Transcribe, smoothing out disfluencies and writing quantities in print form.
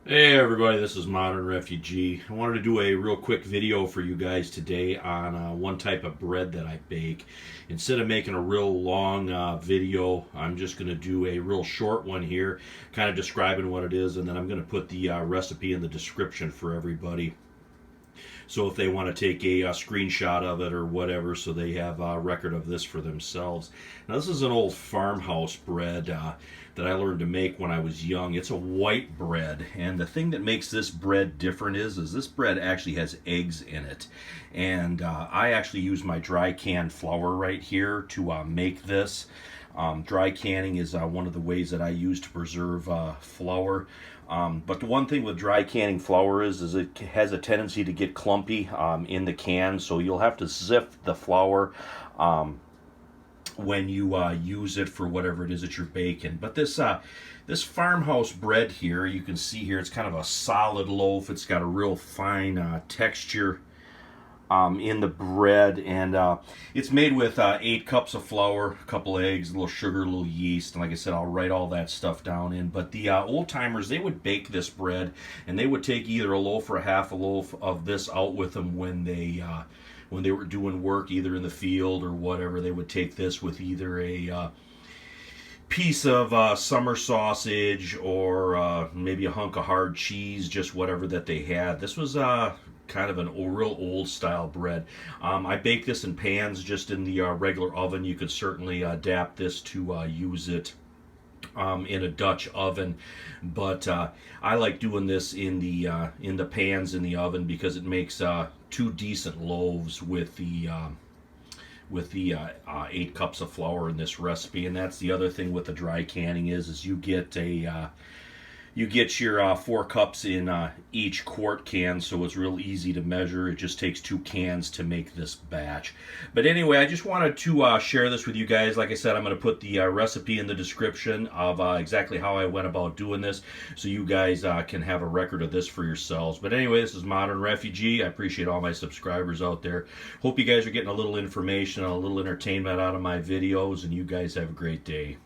Hey everybody, this is Modern Refugee. I wanted to do a real quick video for you guys today on one type of bread that I bake. Instead of making a real long video, I'm just going to do a real short one here, kind of describing what it is, and then I'm going to put the recipe in the description for everybody. So if they want to take a screenshot of it or whatever, so they have a record of this for themselves. Now this is an old farmhouse bread that I learned to make when I was young. It's a white bread, and the thing that makes this bread different is this bread actually has eggs in it. And I actually use my dry canned flour right here to make this. Dry canning is one of the ways that I use to preserve flour. But the one thing with dry canning flour is it has a tendency to get clumpy in the can, so you'll have to sift the flour when you use it for whatever it is that you're baking. But this farmhouse bread here, you can see here, it's kind of a solid loaf. It's got a real fine texture in the bread, and it's made with 8 cups of flour, a couple eggs, a little sugar, a little yeast, and like I said, I'll write all that stuff down in. But the old timers, they would bake this bread, and they would take either a loaf or a half a loaf of this out with them when they were doing work either in the field or whatever. They would take this with either a piece of summer sausage or maybe a hunk of hard cheese, just whatever that they had. This was kind of real old style bread. I bake this in pans, just in the regular oven. You could certainly adapt this to use it in a Dutch oven, but I like doing this in the pans in the oven because it makes 2 decent loaves with the 8 cups of flour in this recipe. And that's the other thing with the dry canning is you get your 4 cups in each quart can, so it's real easy to measure. It just takes 2 cans to make this batch. But anyway, I just wanted to share this with you guys. Like I said, I'm going to put the recipe in the description of exactly how I went about doing this, so you guys can have a record of this for yourselves. But anyway, this is Modern Refugee. I appreciate all my subscribers out there. Hope you guys are getting a little information and a little entertainment out of my videos, and you guys have a great day.